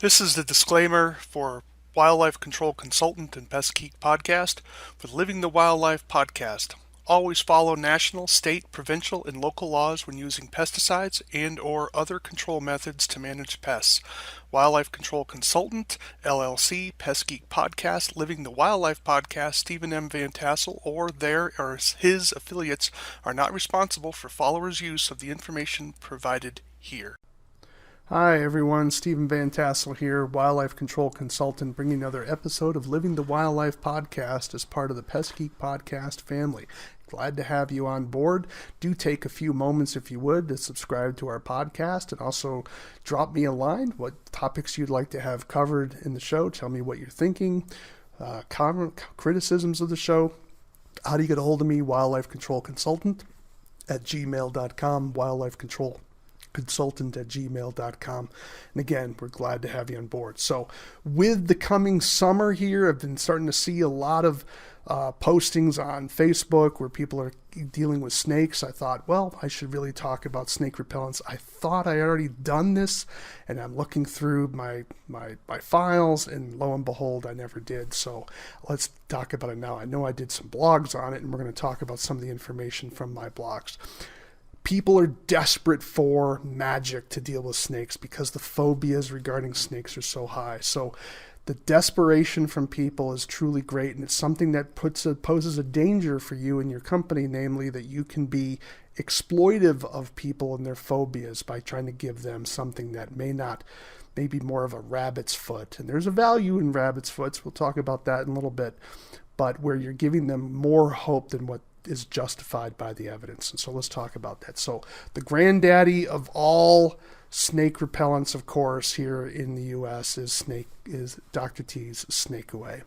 This is the disclaimer for Wildlife Control Consultant and Pest Geek Podcast for the Living the Wildlife podcast. Always follow national, state, provincial, and local laws when using pesticides and/or other control methods to manage pests. Wildlife Control Consultant, LLC, Pest Geek Podcast, Living the Wildlife Podcast, Stephen Vantassel, or their or his affiliates are not responsible for followers' use of the information provided here. Hi everyone, Stephen Vantassel here, Wildlife Control Consultant, bringing another episode of Living the Wildlife Podcast as part of the Pest Geek Podcast family. Glad to have you on board. Do take a few moments, if you would, to subscribe to our podcast and also drop me a line, what topics you'd like to have covered in the show. Tell me what you're thinking, criticisms of the show. How do you get a hold of me? Wildlife Control Consultant at gmail.com, Wildlife Control Consultant at gmail.com. And again, we're glad to have you on board. So with the coming summer here, I've been starting to see a lot of postings on Facebook where people are dealing with snakes. I thought, well, I should really talk about snake repellents. I thought I had already done this, and I'm looking through my files, and lo and behold, I never did. So let's talk about it now. I know I did some blogs on it, and we're going to talk about some of the information from my blogs. People are desperate for magic to deal with snakes because the phobias regarding snakes are so high. So the desperation from people is truly great, and it's something that poses a danger for you and your company, namely that you can be exploitive of people and their phobias by trying to give them something that may be more of a rabbit's foot. And there's a value in rabbit's foots. We'll talk about that in a little bit. But where you're giving them more hope than what is justified by the evidence. And so let's talk about that. So the granddaddy of all snake repellents, of course, here in the U.S. is Dr. T's Snake Away.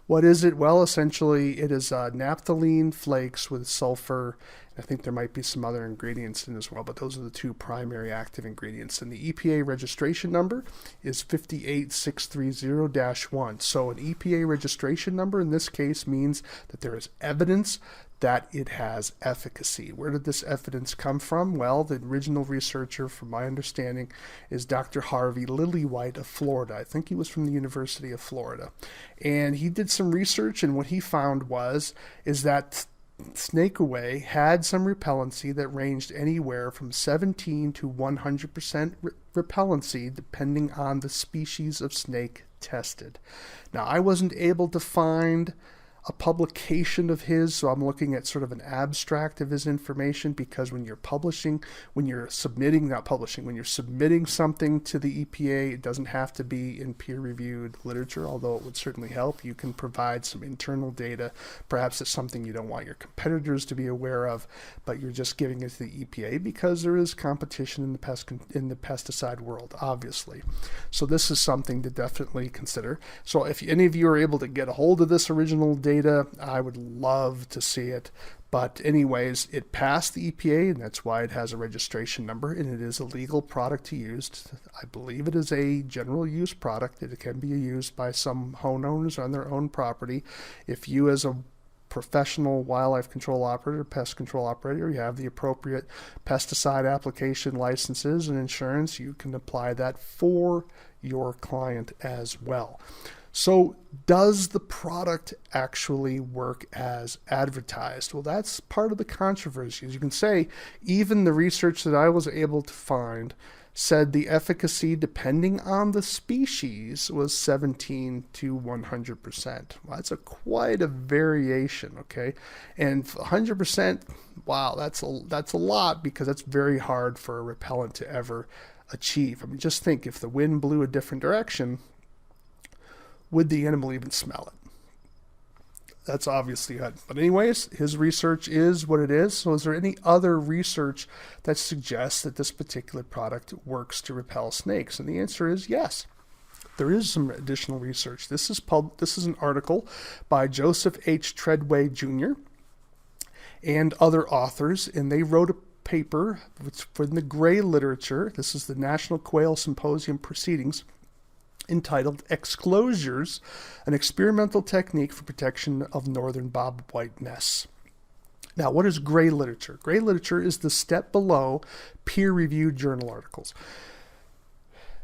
What is it? Well, essentially, it is naphthalene flakes with sulfur. I think there might be some other ingredients in as well, but those are the two primary active ingredients. And the EPA registration number is 58630-1. So an EPA registration number in this case means that there is evidence that it has efficacy. Where did this evidence come from? Well, the original researcher, from my understanding, is Dr. Harvey Lillywhite of Florida. I think he was from the University of Florida. And he did some research, and what he found is that Snake Away had some repellency that ranged anywhere from 17 to 100% repellency, depending on the species of snake tested. Now, I wasn't able to find a publication of his, so I'm looking at sort of an abstract of his information, because when you're submitting something to the EPA, it doesn't have to be in peer-reviewed literature, although it would certainly help. You can provide some internal data. Perhaps it's something you don't want your competitors to be aware of, but you're just giving it to the EPA because there is competition in the pesticide world, obviously. So this is something to definitely consider. So if any of you are able to get a hold of this original data, I would love to see it. But anyways, it passed the EPA, and that's why it has a registration number, and it is a legal product to use. I believe it is a general use product. It can be used by some homeowners on their own property. If you, as a professional wildlife control operator, pest control operator, you have the appropriate pesticide application licenses and insurance, you can apply that for your client as well. So does the product actually work as advertised? Well, that's part of the controversy. As you can say, even the research that I was able to find said the efficacy, depending on the species, was 17 to 100%. Well, that's quite a variation, okay? And 100%, wow, that's a lot, because that's very hard for a repellent to ever achieve. I mean, just think, if the wind blew a different direction, would the animal even smell it? That's obviously good. But anyways, his research is what it is. So is there any other research that suggests that this particular product works to repel snakes? And the answer is yes. There is some additional research. This is an article by Joseph H. Treadway Jr. and other authors, and they wrote a paper for the gray literature. This is the National Quail Symposium Proceedings, entitled Exclosures, an Experimental Technique for Protection of Northern Bobwhite Nests. Now, what is gray literature? Gray literature is the step below peer-reviewed journal articles.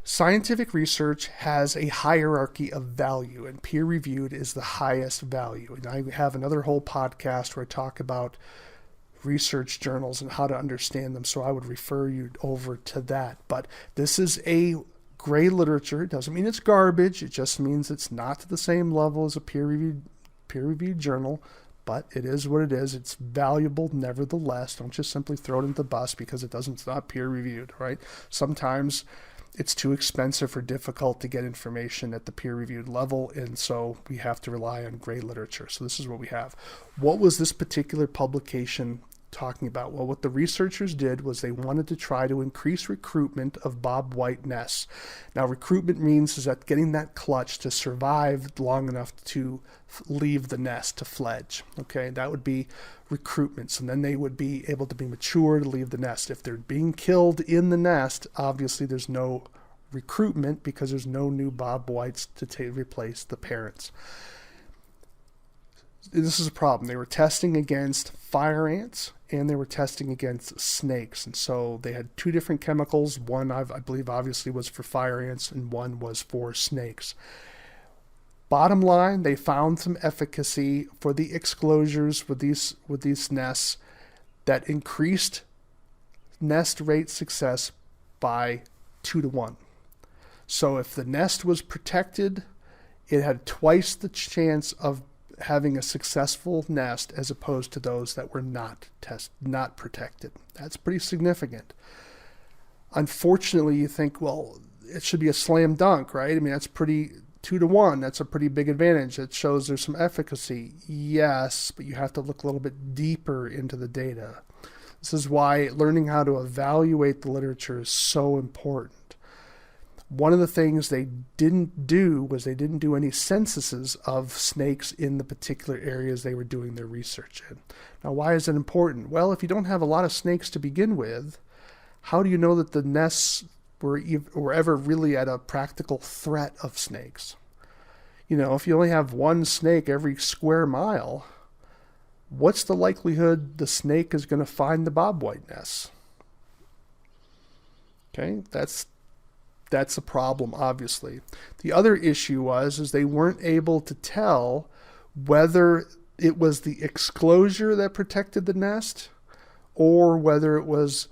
Scientific research has a hierarchy of value, and peer-reviewed is the highest value. And I have another whole podcast where I talk about research journals and how to understand them, so I would refer you over to that. But this is a gray literature. It doesn't mean it's garbage. It just means it's not to the same level as a peer-reviewed journal, but it is what it is. It's valuable nevertheless. Don't just simply throw it into the bus because it's not peer-reviewed, right? Sometimes it's too expensive or difficult to get information at the peer-reviewed level, and so we have to rely on gray literature. So this is what we have. What was this particular publication talking about? Well, what the researchers did was they wanted to try to increase recruitment of bobwhite nests. Now, recruitment means is that getting that clutch to survive long enough to leave the nest, to fledge. Okay, that would be recruitments, and then they would be able to be mature to leave the nest. If they're being killed in the nest, obviously there's no recruitment because there's no new bobwhites to replace the parents. This is a problem. They were testing against fire ants and they were testing against snakes. And so they had two different chemicals. One, I believe, obviously was for fire ants and one was for snakes. Bottom line, they found some efficacy for the exclosures with these nests that increased nest rate success by 2 to 1. So if the nest was protected, it had twice the chance of having a successful nest as opposed to those that were not protected. That's pretty significant. Unfortunately, you think, well, it should be a slam dunk, right? I mean, that's pretty 2 to 1. That's a pretty big advantage. It shows there's some efficacy. Yes, but you have to look a little bit deeper into the data. This is why learning how to evaluate the literature is so important. One of the things they didn't do was they didn't do any censuses of snakes in the particular areas they were doing their research in. Now, why is that important? Well, if you don't have a lot of snakes to begin with, how do you know that the nests were ever really at a practical threat of snakes? You know, if you only have one snake every square mile, what's the likelihood the snake is going to find the bobwhite nests? Okay, that's a problem, obviously. The other issue is they weren't able to tell whether it was the exclosure that protected the nest or whether it was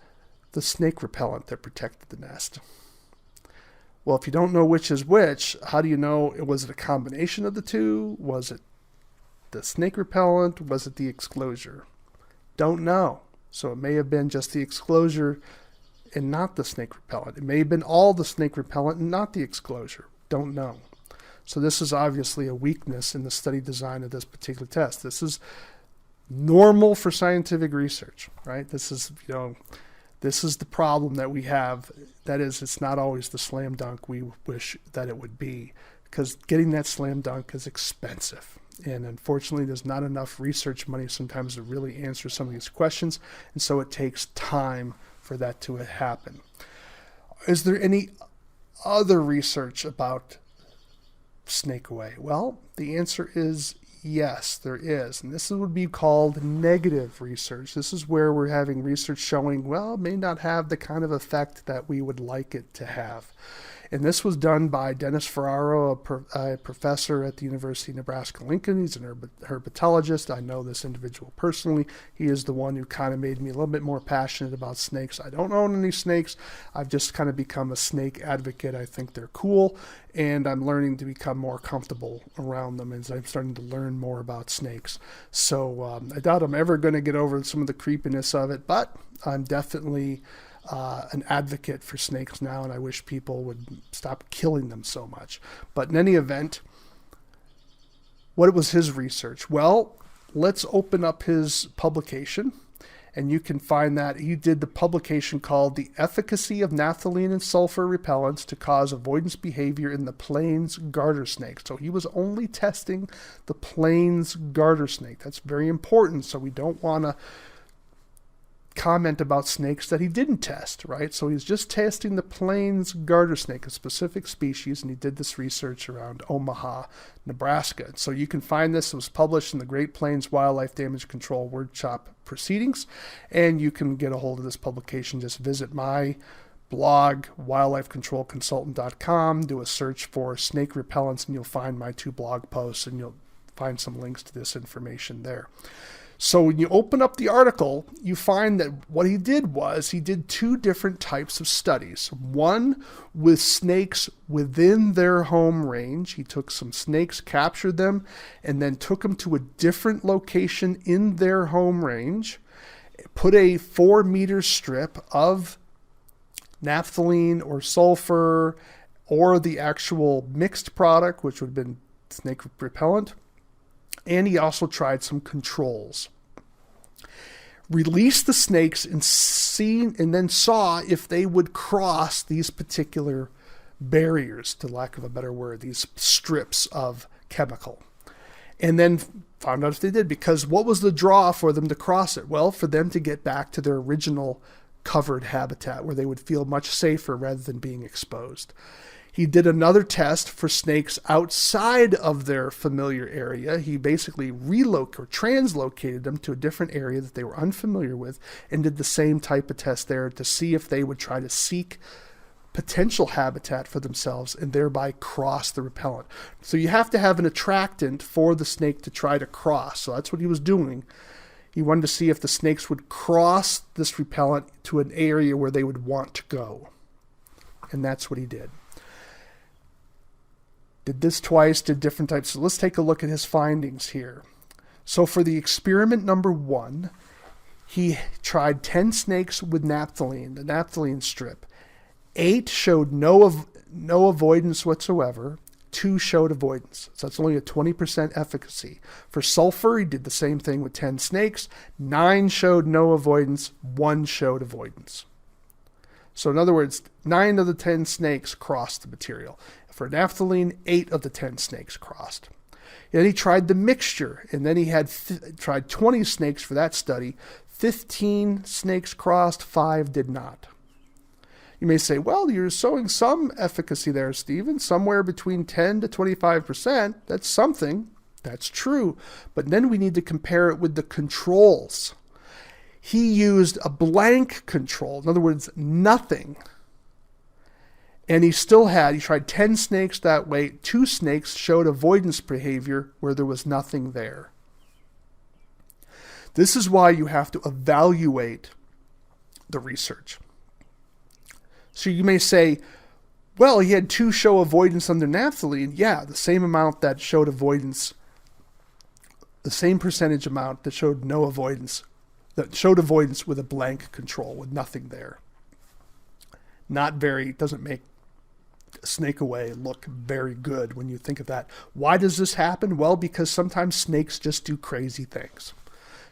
the snake repellent that protected the nest. Well, if you don't know which is which, how do you know? Was it a combination of the two? Was it the snake repellent? Was it the exclosure? Don't know. So it may have been just the exclosure and not the snake repellent. It may have been all the snake repellent and not the exclosure. Don't know. So this is obviously a weakness in the study design of this particular test. This is normal for scientific research, right? This is the problem that we have. That is, it's not always the slam dunk we wish that it would be, because getting that slam dunk is expensive. And unfortunately, there's not enough research money sometimes to really answer some of these questions. And so it takes time for that to happen. Is there any other research about snake away? Well, the answer is yes, there is. And this would be called negative research. This is where we're having research showing, well, it may not have the kind of effect that we would like it to have. And this was done by Dennis Ferraro, a professor at the University of Nebraska-Lincoln. He's an herpetologist. I know this individual personally. He is the one who kind of made me a little bit more passionate about snakes. I don't own any snakes. I've just kind of become a snake advocate. I think they're cool, and I'm learning to become more comfortable around them as I'm starting to learn more about snakes. So I doubt I'm ever going to get over some of the creepiness of it, but I'm definitely an advocate for snakes now, and I wish people would stop killing them so much. But in any event, what was his research? Well, let's open up his publication, and you can find that he did the publication called The Efficacy of Naphthalene and Sulfur Repellents to Cause Avoidance Behavior in the Plains Garter Snake. So he was only testing the Plains Garter Snake. That's very important, so we don't want to comment about snakes that he didn't test, right? So he's just testing the Plains garter snake, a specific species, and he did this research around Omaha, Nebraska. So you can find this. It was published in the Great Plains Wildlife Damage Control Workshop Proceedings, and you can get a hold of this publication. Just visit my blog, wildlifecontrolconsultant.com, do a search for snake repellents, and you'll find my 2 blog posts, and you'll find some links to this information there. So when you open up the article, you find that what he did was he did 2 different types of studies. One with snakes within their home range. He took some snakes, captured them, and then took them to a different location in their home range, put a 4-meter strip of naphthalene or sulfur or the actual mixed product, which would have been snake repellent. And he also tried some controls. Released the snakes and then saw if they would cross these particular barriers, to lack of a better word, these strips of chemical. And then found out if they did, because what was the draw for them to cross it? Well, for them to get back to their original covered habitat where they would feel much safer rather than being exposed. He did another test for snakes outside of their familiar area. He basically translocated them to a different area that they were unfamiliar with, and did the same type of test there to see if they would try to seek potential habitat for themselves and thereby cross the repellent. So you have to have an attractant for the snake to try to cross. So that's what he was doing. He wanted to see if the snakes would cross this repellent to an area where they would want to go. And that's what he did. Did this twice, did different types. So let's take a look at his findings here. So for the experiment number 1, he tried 10 snakes with naphthalene, the naphthalene strip. 8 showed no avoidance whatsoever. 2 showed avoidance. So that's only a 20% efficacy. For sulfur, he did the same thing with 10 snakes. 9 showed no avoidance. 1 showed avoidance. So in other words, 9 of the 10 snakes crossed the material. For naphthalene, 8 of the 10 snakes crossed. Then he tried the mixture, and then he had tried 20 snakes for that study. 15 snakes crossed, 5 did not. You may say, well, you're showing some efficacy there, Stephen, somewhere between 10 to 25%. That's something. That's true. But then we need to compare it with the controls. He used a blank control. In other words, nothing. And he tried 10 snakes that way. 2 snakes showed avoidance behavior where there was nothing there. This is why you have to evaluate the research. So you may say, well, he had 2 show avoidance under naphthalene. Yeah, the same amount that showed avoidance, the same percentage amount that showed no avoidance, that showed avoidance with a blank control, with nothing there. Doesn't make snake away look very good when you think of that. Why does this happen? Well, because sometimes snakes just do crazy things.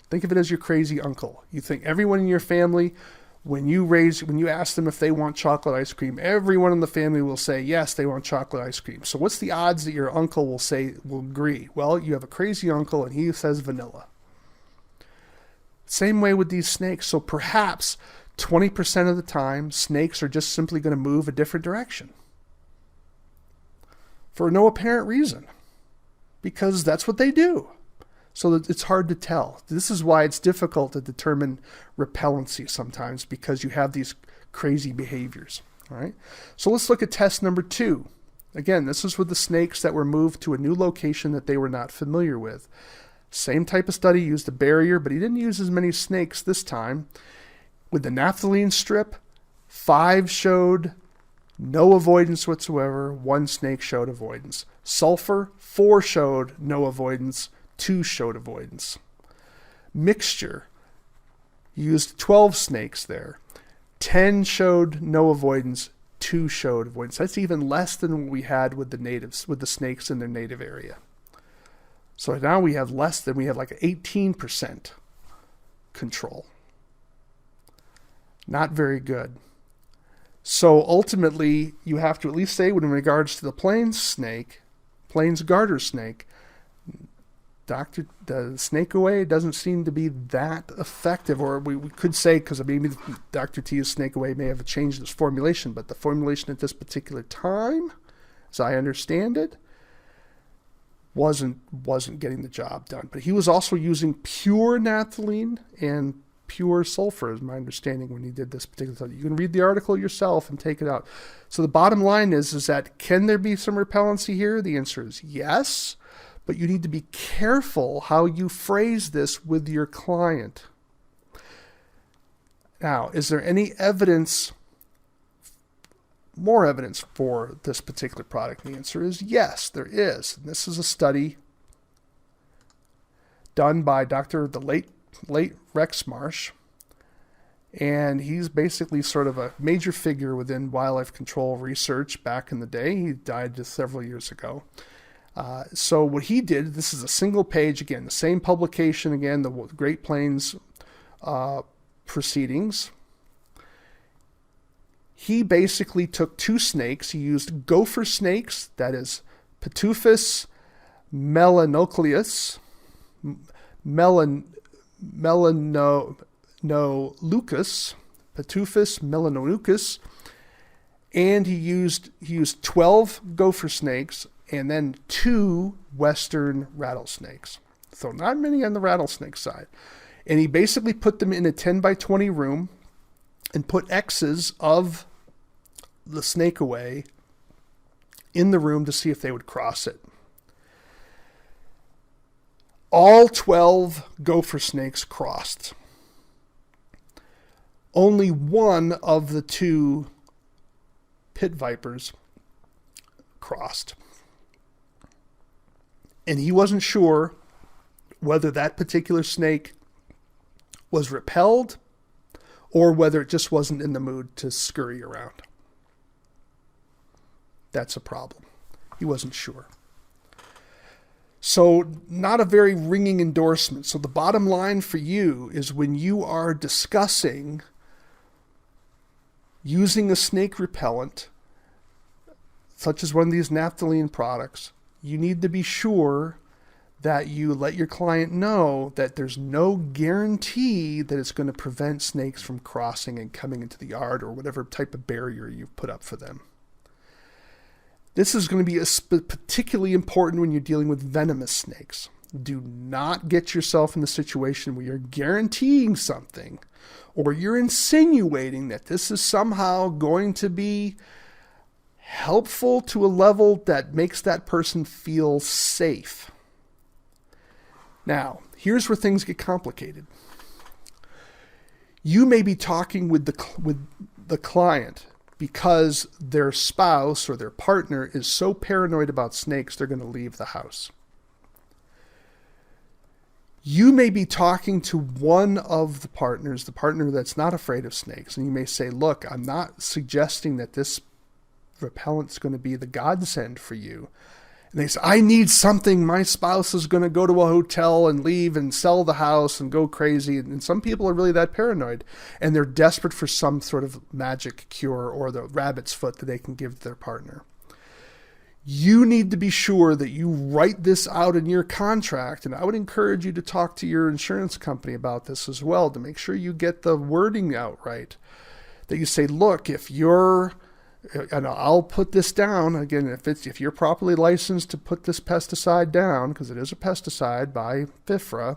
Think of it as your crazy uncle. You think everyone in your family, when you ask them if they want chocolate ice cream, everyone in the family will say, yes, they want chocolate ice cream. So what's the odds that your uncle will agree? Well, you have a crazy uncle and he says vanilla. Same way with these snakes. So perhaps 20% of the time, snakes are just simply going to move a different direction for no apparent reason, because that's what they do. So it's hard to tell. This is why it's difficult to determine repellency sometimes, because you have these crazy behaviors. All right. So let's look at test number 2. Again, this is with the snakes that were moved to a new location that they were not familiar with. Same type of study, used a barrier, but he didn't use as many snakes this time. With the naphthalene strip, 5 showed no avoidance whatsoever. 1 snake showed avoidance. Sulfur, 4 showed no avoidance. 2 showed avoidance. Mixture, used 12 snakes there. 10 showed no avoidance. 2 showed avoidance. That's even less than what we had with the snakes in their native area. So now we have like 18% control. Not very good. So ultimately, you have to at least say, in regards to the plains garter snake, the snake away doesn't seem to be that effective. Or we could say, because maybe Dr. T's snake away may have changed its formulation, but the formulation at this particular time, as I understand it, wasn't getting the job done. But he was also using pure naphthalene and pure sulfur, is my understanding when he did this particular study. You can read the article yourself and take it out. So the bottom line is that can there be some repellency here? The answer is yes, but you need to be careful how you phrase this with your client. Now, is there any evidence, more evidence for this particular product? The answer is yes, there is. And this is a study done by the late Rex Marsh, and he's basically sort of a major figure within wildlife control research back in the day. He died just several years ago. So what he did, this is a single page, again, the same publication, again, the Great Plains Proceedings. He basically took two snakes. He used gopher snakes, that is Pituffus melanoclius, melanoleucus, Pituffus melanoleucus, and he used 12 gopher snakes and then 2 western rattlesnakes. So not many on the rattlesnake side. And he basically put them in a 10 by 20 room and put X's of the snake away in the room to see if they would cross it. All 12 gopher snakes crossed. Only one of the 2 pit vipers crossed. And he wasn't sure whether that particular snake was repelled or whether it just wasn't in the mood to scurry around. That's a problem. He wasn't sure. So not a very ringing endorsement. So the bottom line for you is when you are discussing using a snake repellent, such as one of these naphthalene products, you need to be sure that you let your client know that there's no guarantee that it's going to prevent snakes from crossing and coming into the yard or whatever type of barrier you've put up for them. This is going to be particularly important when you're dealing with venomous snakes. Do not get yourself in the situation where you're guaranteeing something or you're insinuating that this is somehow going to be helpful to a level that makes that person feel safe. Now, here's where things get complicated. You may be talking with the client because their spouse or their partner is so paranoid about snakes, they're going to leave the house. You may be talking to one of the partners, the partner that's not afraid of snakes, and you may say, look, I'm not suggesting that this repellent is going to be the godsend for you. And they say, I need something. My spouse is going to go to a hotel and leave and sell the house and go crazy. And some people are really that paranoid. And they're desperate for some sort of magic cure or the rabbit's foot that they can give to their partner. You need to be sure that you write this out in your contract. And I would encourage you to talk to your insurance company about this as well to make sure you get the wording out right. That you say, look, if you're... And I'll put this down again. If you're properly licensed to put this pesticide down, because it is a pesticide by FIFRA,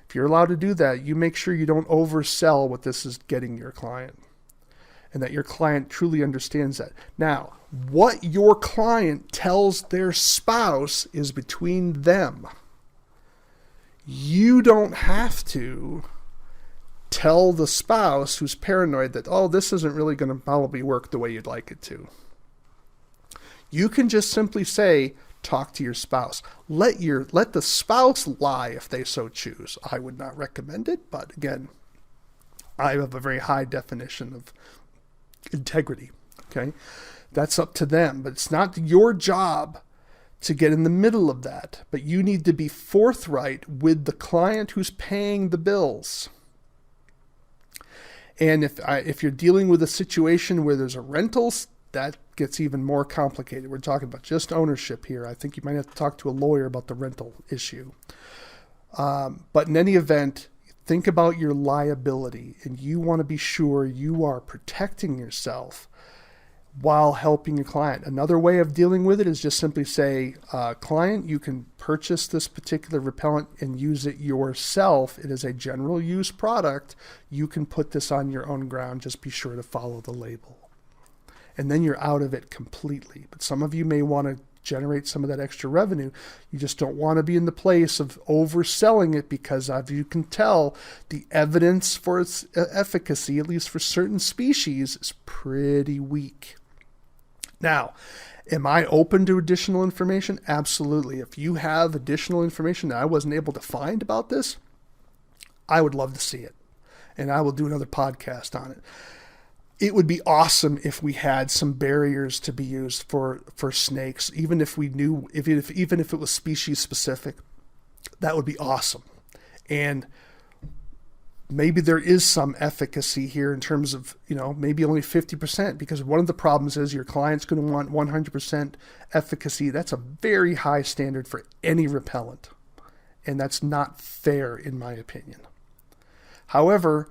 if you're allowed to do that, you make sure you don't oversell what this is getting your client, and that your client truly understands that. Now, what your client tells their spouse is between them. You don't have to tell the spouse who's paranoid that, oh, this isn't really going to probably work the way you'd like it to. You can just simply say, talk to your spouse. Let the spouse lie if they so choose. I would not recommend it, but again, I have a very high definition of integrity. Okay, that's up to them, but it's not your job to get in the middle of that. But you need to be forthright with the client who's paying the bills. And if you're dealing with a situation where there's a rental, that gets even more complicated. We're talking about just ownership here. I think you might have to talk to a lawyer about the rental issue. But in any event, think about your liability, and you want to be sure you are protecting yourself while helping your client. Another way of dealing with it is just simply say, client, you can purchase this particular repellent and use it yourself. It is a general use product. You can put this on your own ground. Just be sure to follow the label. And then you're out of it completely. But some of you may want to generate some of that extra revenue. You just don't want to be in the place of overselling it because, as you can tell, the evidence for its efficacy, at least for certain species, is pretty weak. Now, am I open to additional information? Absolutely. If you have additional information that I wasn't able to find about this, I would love to see it. And I will do another podcast on it. It would be awesome if we had some barriers to be used for snakes, even if we knew, even if it was species specific. That would be awesome. And maybe there is some efficacy here in terms of, maybe only 50%, because one of the problems is your client's going to want 100% efficacy. That's a very high standard for any repellent. And that's not fair, in my opinion. However,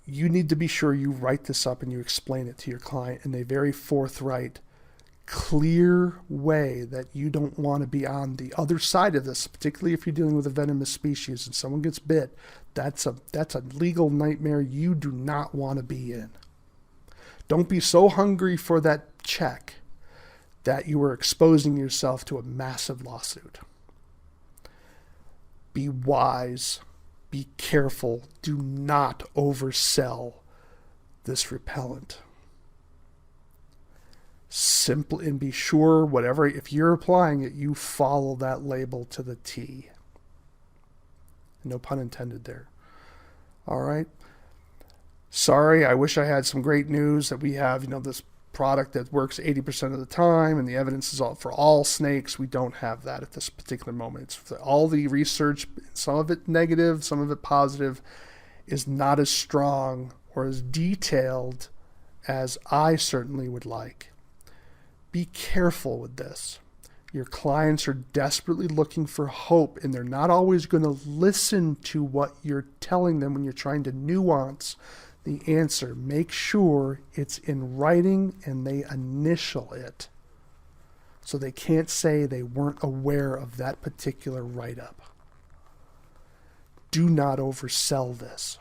you need to be sure you write this up and you explain it to your client in a very forthright, clear way that you don't want to be on the other side of this, particularly if you're dealing with a venomous species and someone gets bit. That's a legal nightmare you do not want to be in. Don't be so hungry for that check that you are exposing yourself to a massive lawsuit. Be wise. Be careful. Do not oversell this repellent. Simple, and be sure if you're applying it, you follow that label to the T. No pun intended there. All right. Sorry, I wish I had some great news that we have, this product that works 80% of the time and the evidence is all for all snakes. We don't have that at this particular moment. It's all the research, some of it negative, some of it positive, is not as strong or as detailed as I certainly would like. Be careful with this. Your clients are desperately looking for hope, and they're not always going to listen to what you're telling them when you're trying to nuance the answer. Make sure it's in writing and they initial it so they can't say they weren't aware of that particular write-up. Do not oversell this.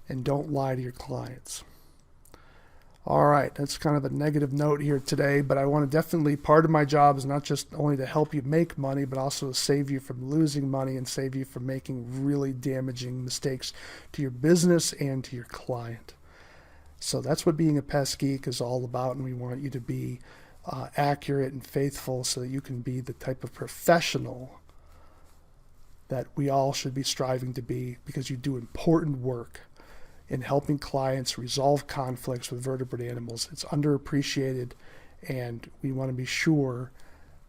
And don't lie to your clients. All right, that's kind of a negative note here today, but I want to definitely, part of my job is not just only to help you make money, but also to save you from losing money and save you from making really damaging mistakes to your business and to your client. So that's what being a pest geek is all about, and we want you to be accurate and faithful so that you can be the type of professional that we all should be striving to be, because you do important work in helping clients resolve conflicts with vertebrate animals. It's underappreciated, and we want to be sure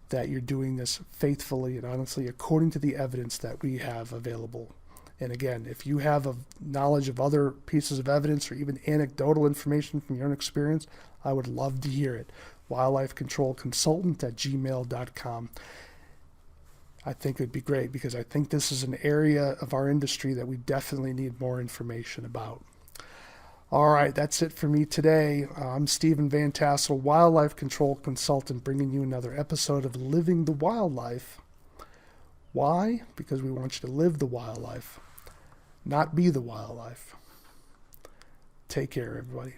that you're doing this faithfully and honestly according to the evidence that we have available. And again, if you have a knowledge of other pieces of evidence or even anecdotal information from your own experience, I would love to hear it. wildlifecontrolconsultant@gmail.com. I think it'd be great, because I think this is an area of our industry that we definitely need more information about. All right, that's it for me today. I'm Stephen Vantassel, Wildlife Control Consultant, bringing you another episode of Living the Wildlife. Why? Because we want you to live the wildlife, not be the wildlife. Take care, everybody.